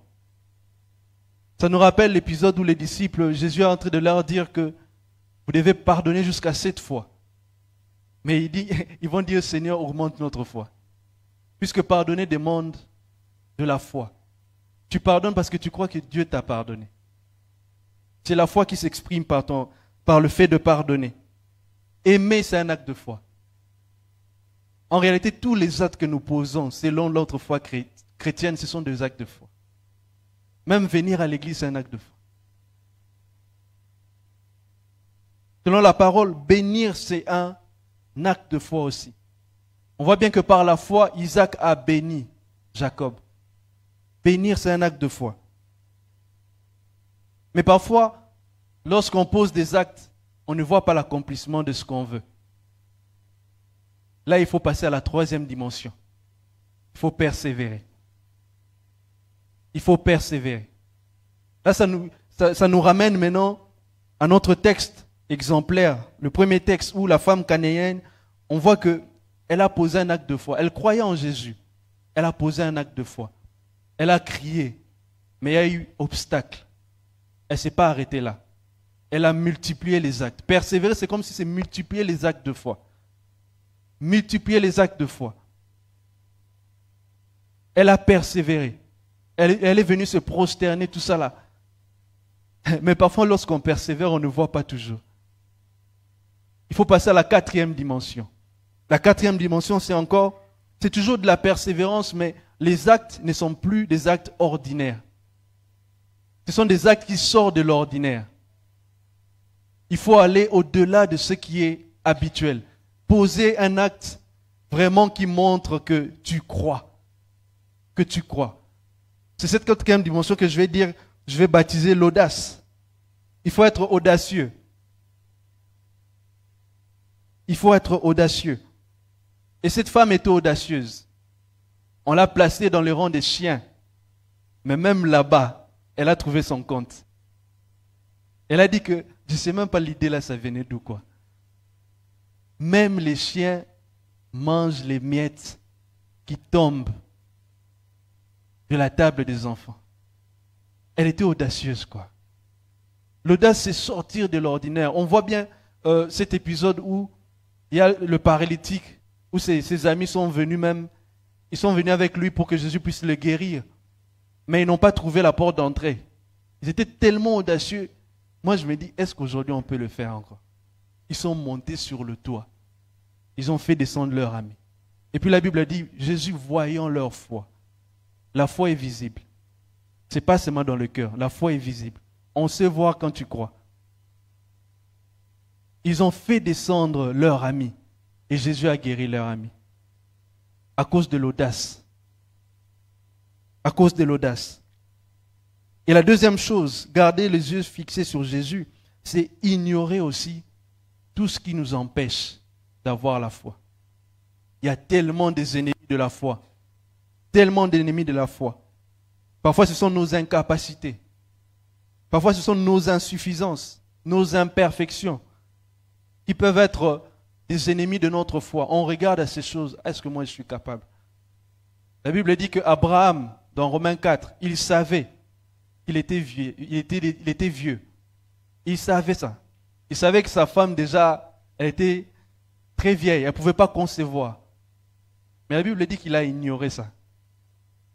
Ça nous rappelle l'épisode où les disciples, Jésus est en train de leur dire que vous devez pardonner jusqu'à 7 fois. Mais ils vont dire, Seigneur, augmente notre foi. Puisque pardonner demande de la foi. Tu pardonnes parce que tu crois que Dieu t'a pardonné. C'est la foi qui s'exprime par le fait de pardonner. Aimer, c'est un acte de foi. En réalité, tous les actes que nous posons, selon notre foi chrétienne, ce sont des actes de foi. Même venir à l'église, c'est un acte de foi. Selon la parole, bénir, c'est un acte de foi aussi. On voit bien que par la foi, Isaac a béni Jacob. Bénir, c'est un acte de foi. Mais parfois, lorsqu'on pose des actes, on ne voit pas l'accomplissement de ce qu'on veut. Là, il faut passer à la 3e dimension. Il faut persévérer. Il faut persévérer. Là, ça nous ramène maintenant à notre texte exemplaire. Le premier texte où la femme cananéenne, on voit qu'elle a posé un acte de foi. Elle croyait en Jésus. Elle a posé un acte de foi. Elle a crié, mais il y a eu obstacle. Elle ne s'est pas arrêtée là. Elle a multiplié les actes. Persévérer, c'est comme si c'est multiplier les actes de foi. multiplié les actes de foi. Elle a persévéré. Elle est venue se prosterner, tout ça là. Mais parfois, lorsqu'on persévère, on ne voit pas toujours. Il faut passer à la 4e dimension. La 4e dimension, c'est toujours de la persévérance, mais les actes ne sont plus des actes ordinaires. Ce sont des actes qui sortent de l'ordinaire. Il faut aller au-delà de ce qui est habituel. Poser un acte vraiment qui montre que tu crois. Que tu crois. C'est cette 4e dimension que je vais baptiser l'audace. Il faut être audacieux. Il faut être audacieux. Et cette femme était audacieuse. On l'a placée dans le rang des chiens. Mais même là-bas, elle a trouvé son compte. Elle a dit que, je ne sais même pas l'idée là, ça venait d'où quoi. Même les chiens mangent les miettes qui tombent de la table des enfants. Elle était audacieuse quoi. L'audace, c'est sortir de l'ordinaire. On voit bien cet épisode où il y a le paralytique, où ses amis sont venus ils sont venus avec lui pour que Jésus puisse le guérir. Mais ils n'ont pas trouvé la porte d'entrée. Ils étaient tellement audacieux. Moi, je me dis, est-ce qu'aujourd'hui on peut le faire encore? Ils sont montés sur le toit. Ils ont fait descendre leur ami. Et puis la Bible dit, Jésus voyant leur foi. La foi est visible. Ce n'est pas seulement dans le cœur. La foi est visible. On sait voir quand tu crois. Ils ont fait descendre leur ami. Et Jésus a guéri leur ami. À cause de l'audace. À cause de l'audace. Et la deuxième chose, garder les yeux fixés sur Jésus, c'est ignorer aussi tout ce qui nous empêche d'avoir la foi. Il y a tellement des ennemis de la foi. Tellement d'ennemis de la foi. Parfois, ce sont nos incapacités. Parfois, ce sont nos insuffisances, nos imperfections qui peuvent être des ennemis de notre foi. On regarde à ces choses. Est-ce que moi, je suis capable? La Bible dit qu'Abraham, dans Romains 4, il savait qu'il était vieux. Il était vieux. Il savait ça. Il savait que sa femme, déjà, elle était très vieille. Elle ne pouvait pas concevoir. Mais la Bible dit qu'il a ignoré ça.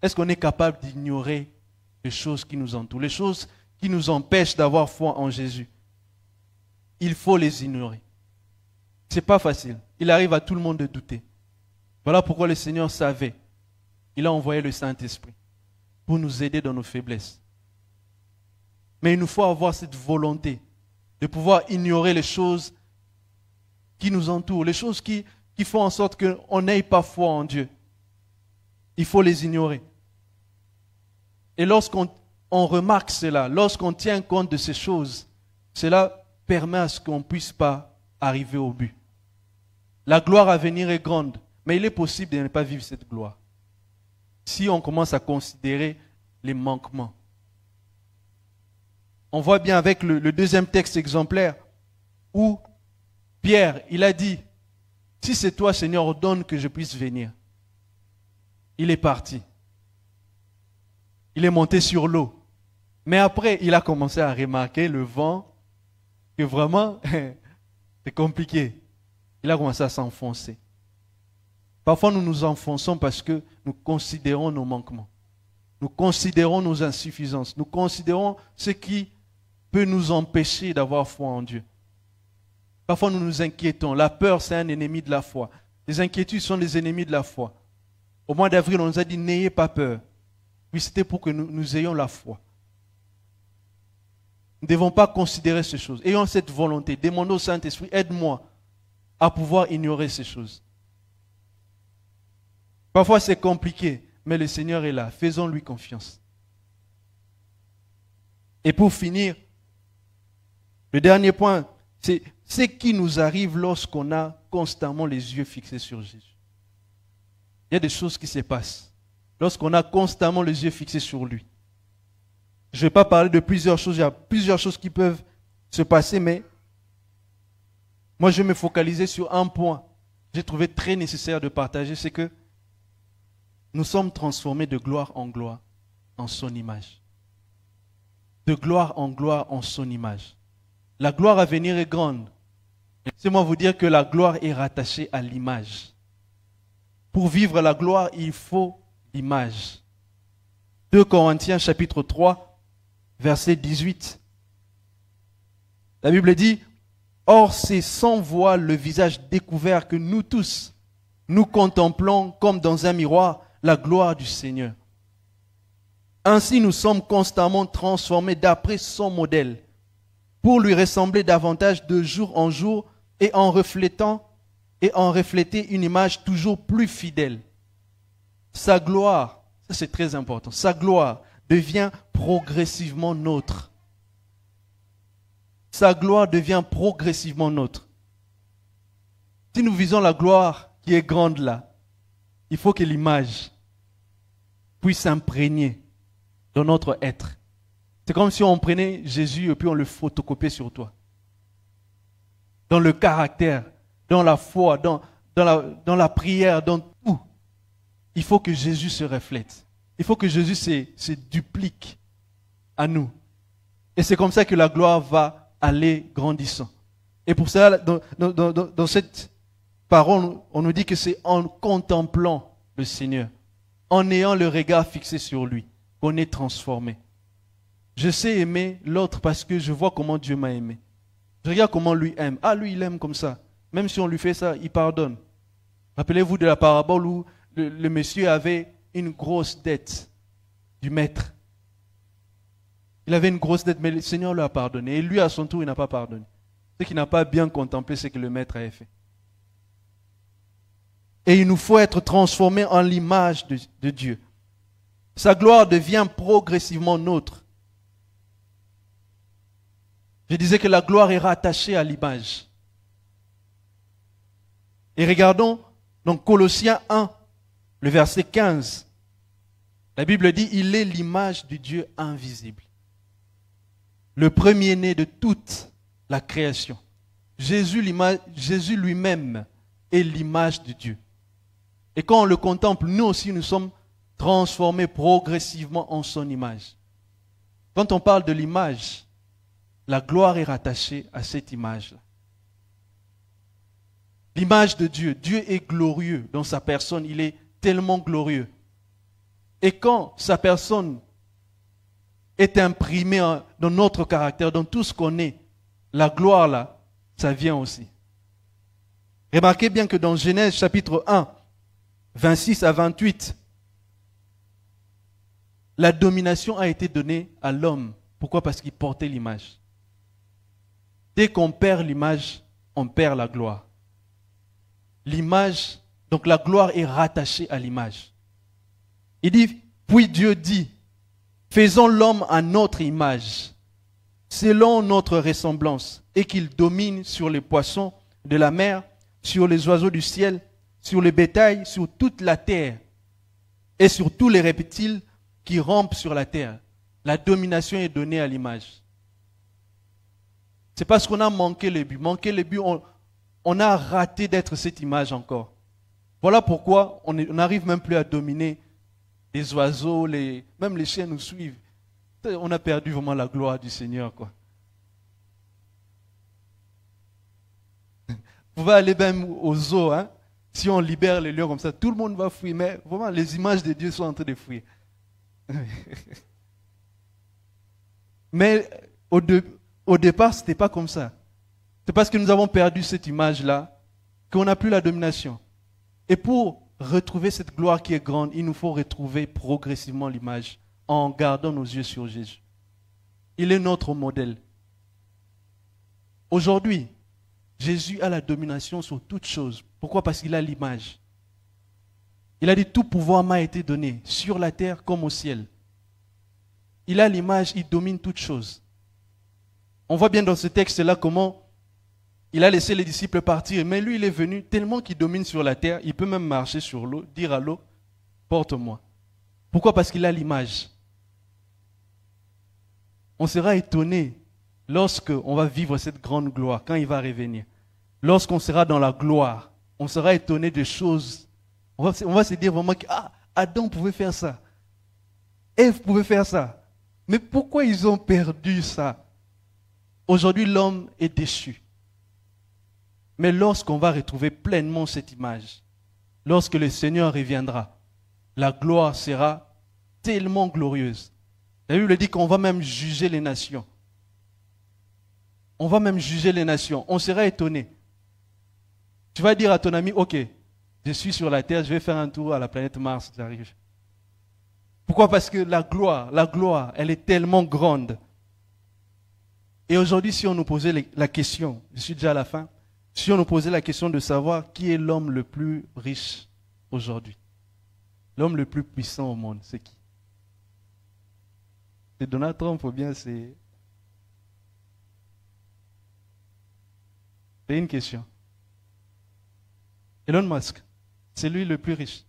Est-ce qu'on est capable d'ignorer les choses qui nous entourent, les choses qui nous empêchent d'avoir foi en Jésus? Il faut les ignorer. Ce n'est pas facile. Il arrive à tout le monde de douter. Voilà pourquoi le Seigneur savait. Il a envoyé le Saint-Esprit pour nous aider dans nos faiblesses. Mais il nous faut avoir cette volonté de pouvoir ignorer les choses qui nous entourent, les choses qui font en sorte qu'on n'ait pas foi en Dieu. Il faut les ignorer. Et lorsqu'on remarque cela, lorsqu'on tient compte de ces choses, cela permet à ce qu'on ne puisse pas arriver au but. La gloire à venir est grande, mais il est possible de ne pas vivre cette gloire. Si on commence à considérer les manquements. On voit bien avec le deuxième texte exemplaire où Pierre, il a dit, si c'est toi Seigneur, ordonne que je puisse venir. Il est parti. Il est monté sur l'eau. Mais après, il a commencé à remarquer le vent, que vraiment, c'est compliqué. Il a commencé à s'enfoncer. Parfois, nous nous enfonçons parce que nous considérons nos manquements. Nous considérons nos insuffisances. Nous considérons ce qui peut nous empêcher d'avoir foi en Dieu. Parfois, nous nous inquiétons. La peur, c'est un ennemi de la foi. Les inquiétudes sont les ennemis de la foi. Au mois d'avril, on nous a dit, n'ayez pas peur. Oui, c'était pour que nous ayons la foi. Nous ne devons pas considérer ces choses. Ayons cette volonté. Demandons au Saint-Esprit, aide-moi à pouvoir ignorer ces choses. Parfois, c'est compliqué, mais le Seigneur est là. Faisons-lui confiance. Et pour finir, le dernier point, c'est ce qui nous arrive lorsqu'on a constamment les yeux fixés sur Jésus. Il y a des choses qui se passent lorsqu'on a constamment les yeux fixés sur lui. Je ne vais pas parler de plusieurs choses, il y a plusieurs choses qui peuvent se passer, mais moi je vais me focaliser sur un point que j'ai trouvé très nécessaire de partager, c'est que nous sommes transformés de gloire en gloire en son image. De gloire en gloire en son image. La gloire à venir est grande, Laissez-moi vous dire que la gloire est rattachée à l'image. Pour vivre la gloire, il faut l'image. 2 Corinthiens chapitre 3, verset 18. La Bible dit, « Or c'est sans voile le visage découvert que nous tous, nous contemplons comme dans un miroir la gloire du Seigneur. Ainsi nous sommes constamment transformés d'après son modèle, pour lui ressembler davantage de jour en jour et en refléter une image toujours plus fidèle. Sa gloire, ça c'est très important, sa gloire devient progressivement nôtre. Sa gloire devient progressivement nôtre. Si nous visons la gloire qui est grande là, il faut que l'image puisse s'imprégner dans notre être. C'est comme si on prenait Jésus et puis on le photocopiait sur toi. Dans le caractère, dans la foi, dans la prière, dans tout. Il faut que Jésus se reflète. Il faut que Jésus se duplique à nous. Et c'est comme ça que la gloire va aller grandissant. Et pour ça, dans cette parole, on nous dit que c'est en contemplant le Seigneur, en ayant le regard fixé sur lui, qu'on est transformé. Je sais aimer l'autre parce que je vois comment Dieu m'a aimé. Je regarde comment lui aime. Ah, lui, il aime comme ça. Même si on lui fait ça, il pardonne. Rappelez-vous de la parabole où le monsieur avait une grosse dette du maître. Il avait une grosse dette, mais le Seigneur lui a pardonné. Et lui, à son tour, il n'a pas pardonné. C'est qu'il n'a pas bien contemplé ce que le maître avait fait. Et il nous faut être transformés en l'image de Dieu. Sa gloire devient progressivement nôtre. Je disais que la gloire est rattachée à l'image. Et regardons dans Colossiens 1, le verset 15. La Bible dit, il est l'image du Dieu invisible. Le premier-né de toute la création. Jésus lui-même est l'image de Dieu. Et quand on le contemple, nous aussi nous sommes transformés progressivement en son image. Quand on parle de l'image, la gloire est rattachée à cette image-là. L'image de Dieu. Dieu est glorieux dans sa personne. Il est tellement glorieux. Et quand sa personne est imprimée dans notre caractère, dans tout ce qu'on est, la gloire là, ça vient aussi. Remarquez bien que dans Genèse chapitre 1, 26 à 28, la domination a été donnée à l'homme. Pourquoi? Parce qu'il portait l'image. Dès qu'on perd l'image, on perd la gloire. L'image, donc la gloire est rattachée à l'image. Il dit, puis Dieu dit, faisons l'homme à notre image, selon notre ressemblance, et qu'il domine sur les poissons de la mer, sur les oiseaux du ciel, sur le bétail, sur toute la terre, et sur tous les reptiles qui rampent sur la terre. La domination est donnée à l'image. C'est parce qu'on a manqué le but. Manqué le but, on a raté d'être cette image encore. Voilà pourquoi on n'arrive même plus à dominer les oiseaux, même les chiens nous suivent. On a perdu vraiment la gloire du Seigneur, quoi. Vous pouvez aller même au zoo, hein? Si on libère les lions comme ça, tout le monde va fuir, mais vraiment les images de Dieu sont en train de fuir. Mais au départ, ce n'était pas comme ça. C'est parce que nous avons perdu cette image-là qu'on n'a plus la domination. Et pour retrouver cette gloire qui est grande, il nous faut retrouver progressivement l'image en gardant nos yeux sur Jésus. Il est notre modèle. Aujourd'hui, Jésus a la domination sur toutes choses. Pourquoi? Parce qu'il a l'image. Il a dit, tout pouvoir m'a été donné, sur la terre comme au ciel. Il a l'image, il domine toutes choses. On voit bien dans ce texte-là comment il a laissé les disciples partir, mais lui il est venu tellement qu'il domine sur la terre, il peut même marcher sur l'eau, dire à l'eau, porte-moi. Pourquoi? Parce qu'il a l'image. On sera étonné lorsqu'on va vivre cette grande gloire, quand il va revenir. Lorsqu'on sera dans la gloire, on sera étonné de choses. On va se dire vraiment que Adam pouvait faire ça. Ève pouvait faire ça. Mais pourquoi ils ont perdu ça? Aujourd'hui, l'homme est déchu. Mais lorsqu'on va retrouver pleinement cette image, lorsque le Seigneur reviendra, la gloire sera tellement glorieuse. La Bible dit qu'on va même juger les nations. On va même juger les nations. On sera étonné. Tu vas dire à ton ami, ok, je suis sur la terre, je vais faire un tour à la planète Mars, j'arrive. Pourquoi? Parce que la gloire, elle est tellement grande. Et aujourd'hui, si on nous posait la question, je suis déjà à la fin, si on nous posait la question de savoir qui est l'homme le plus riche aujourd'hui, l'homme le plus puissant au monde, c'est qui? C'est Donald Trump ou bien c'est une question. Elon Musk, c'est lui le plus riche.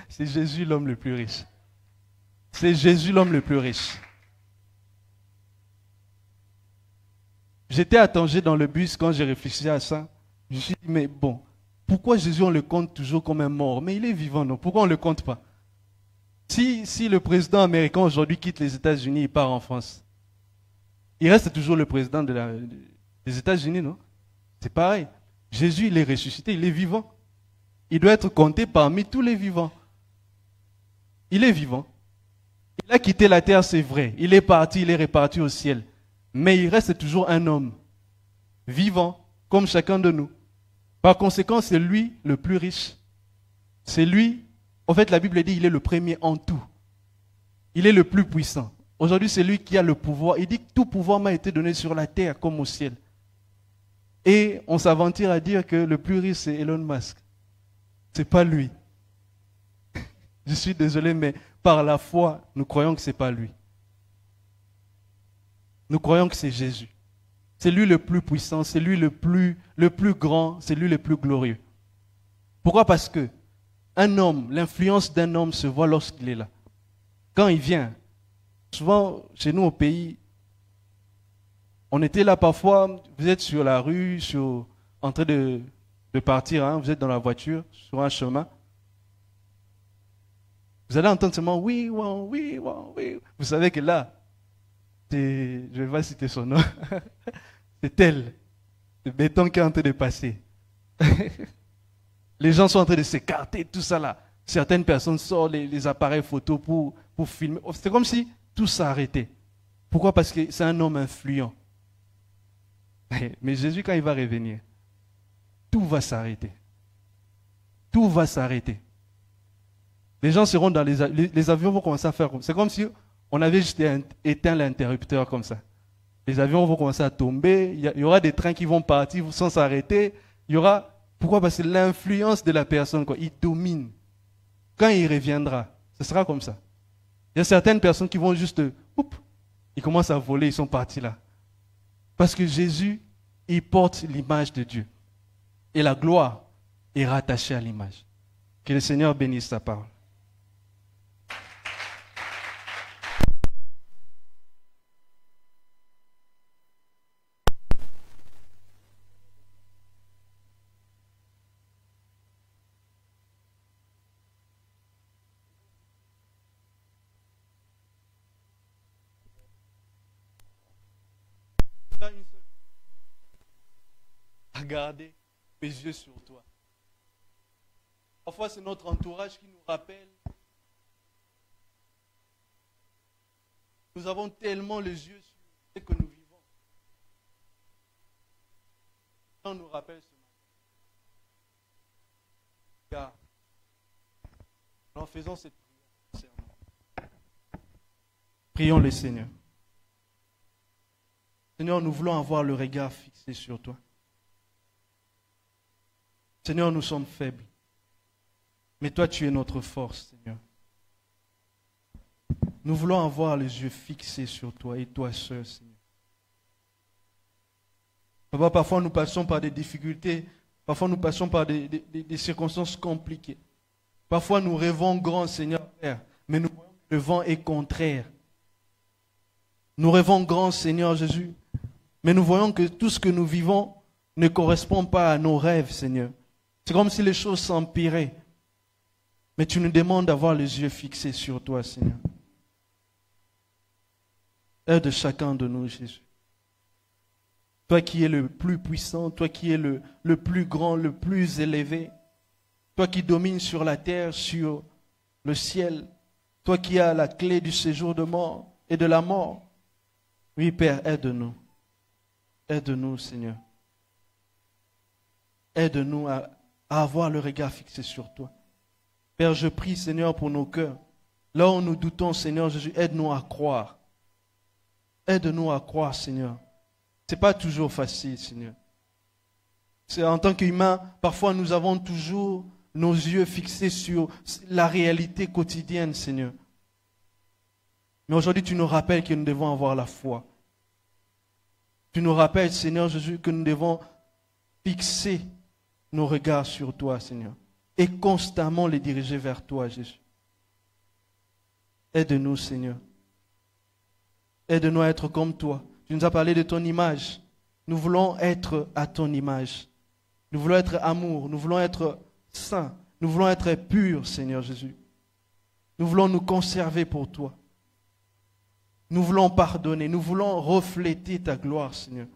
C'est Jésus l'homme le plus riche. C'est Jésus l'homme le plus riche. J'étais à Tanger dans le bus quand j'ai réfléchi à ça. Je me suis dit, mais bon, pourquoi Jésus on le compte toujours comme un mort? Mais il est vivant, non? Pourquoi on ne le compte pas? Si le président américain aujourd'hui quitte les États-Unis et part en France, il reste toujours le président des États-Unis, non? C'est pareil. Jésus, il est ressuscité, il est vivant. Il doit être compté parmi tous les vivants. Il est vivant. Il a quitté la terre, c'est vrai. Il est parti, il est reparti au ciel. Mais il reste toujours un homme vivant, comme chacun de nous. Par conséquent, c'est lui le plus riche. C'est lui, en fait, la Bible dit, il est le premier en tout. Il est le plus puissant. Aujourd'hui, c'est lui qui a le pouvoir. Il dit que tout pouvoir m'a été donné sur la terre comme au ciel. Et on s'aventure à dire que le plus riche, c'est Elon Musk. Ce n'est pas lui. Je suis désolé, mais par la foi, nous croyons que ce n'est pas lui. Nous croyons que c'est Jésus. C'est lui le plus puissant, c'est lui le plus grand, c'est lui le plus glorieux. Pourquoi? Parce que un homme, l'influence d'un homme se voit lorsqu'il est là. Quand il vient, souvent chez nous au pays, on était là parfois, vous êtes sur la rue, en train de partir, hein, vous êtes dans la voiture, sur un chemin. Vous allez entendre seulement oui, oui, oui, oui. Vous savez que là, je ne vais pas citer son nom, c'est elle, le béton qui est en train de passer. Les gens sont en train de s'écarter, tout ça là. Certaines personnes sortent les appareils photo pour filmer. C'est comme si tout s'arrêtait. Pourquoi? Parce que c'est un homme influent. Mais Jésus, quand il va revenir, tout va s'arrêter. Tout va s'arrêter. Les gens seront dans les avions vont commencer à faire comme ça. C'est comme si on avait juste éteint l'interrupteur comme ça. Les avions vont commencer à tomber. Il y aura des trains qui vont partir sans s'arrêter. Il y aura... Pourquoi? Parce que l'influence de la personne, quoi, il domine. Quand il reviendra, ce sera comme ça. Il y a certaines personnes qui vont juste... ils commencent à voler, ils sont partis là. Parce que Jésus, il porte l'image de Dieu. Et la gloire est rattachée à l'image. Que le Seigneur bénisse sa parole. Garder mes yeux sur toi. Parfois, c'est notre entourage qui nous rappelle. Nous avons tellement les yeux sur ce que nous vivons. On nous rappelle ce matin. Car en faisant cette prière, prions le Seigneur. Seigneur, nous voulons avoir le regard fixé sur toi. Seigneur, nous sommes faibles. Mais toi, tu es notre force, Seigneur. Nous voulons avoir les yeux fixés sur toi et toi seul, Seigneur. Papa, parfois nous passons par des difficultés, parfois nous passons par des circonstances compliquées. Parfois nous rêvons grand, Seigneur, Père, mais nous voyons que le vent est contraire. Nous rêvons grand, Seigneur Jésus, mais nous voyons que tout ce que nous vivons ne correspond pas à nos rêves, Seigneur. C'est comme si les choses s'empiraient. Mais tu nous demandes d'avoir les yeux fixés sur toi, Seigneur. Aide chacun de nous, Jésus. Toi qui es le plus puissant, toi qui es le plus grand, le plus élevé, toi qui domines sur la terre, sur le ciel, toi qui as la clé du séjour de mort et de la mort. Oui, Père, aide-nous. Aide-nous, Seigneur. Aide-nous à avoir le regard fixé sur toi. Père, je prie, Seigneur, pour nos cœurs. Là où nous doutons, Seigneur Jésus, aide-nous à croire. Aide-nous à croire, Seigneur. Ce n'est pas toujours facile, Seigneur. C'est en tant qu'humains, parfois nous avons toujours nos yeux fixés sur la réalité quotidienne, Seigneur. Mais aujourd'hui, tu nous rappelles que nous devons avoir la foi. Tu nous rappelles, Seigneur Jésus, que nous devons fixer nos regards sur toi, Seigneur, et constamment les diriger vers toi, Jésus. Aide-nous, Seigneur. Aide-nous à être comme toi. Tu nous as parlé de ton image. Nous voulons être à ton image. Nous voulons être amour. Nous voulons être saints. Nous voulons être purs, Seigneur Jésus. Nous voulons nous conserver pour toi. Nous voulons pardonner. Nous voulons refléter ta gloire, Seigneur.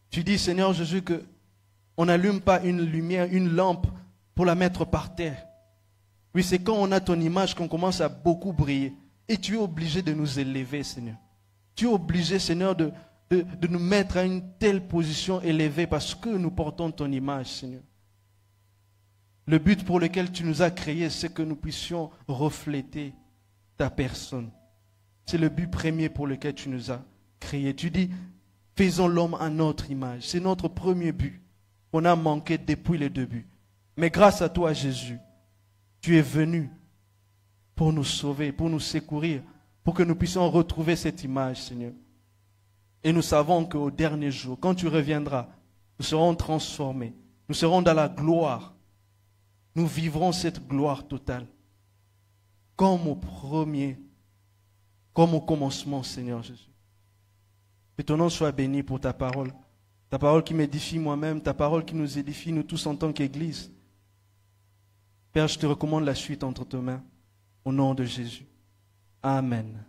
Tu dis, Seigneur Jésus, que on n'allume pas une lumière, une lampe pour la mettre par terre. Oui, c'est quand on a ton image qu'on commence à beaucoup briller. Et tu es obligé de nous élever, Seigneur. Tu es obligé, Seigneur, de nous mettre à une telle position élevée parce que nous portons ton image, Seigneur. Le but pour lequel tu nous as créés, c'est que nous puissions refléter ta personne. C'est le but premier pour lequel tu nous as créés. Tu dis, faisons l'homme à notre image. C'est notre premier but. On a manqué depuis le début. Mais grâce à toi, Jésus, tu es venu pour nous sauver, pour nous secourir, pour que nous puissions retrouver cette image, Seigneur. Et nous savons qu'au dernier jour, quand tu reviendras, nous serons transformés. Nous serons dans la gloire. Nous vivrons cette gloire totale. Comme au commencement, Seigneur Jésus. Que ton nom soit béni pour ta parole. Ta parole qui m'édifie moi-même, ta parole qui nous édifie, nous tous en tant qu'Église. Père, je te recommande la suite entre tes mains. Au nom de Jésus. Amen.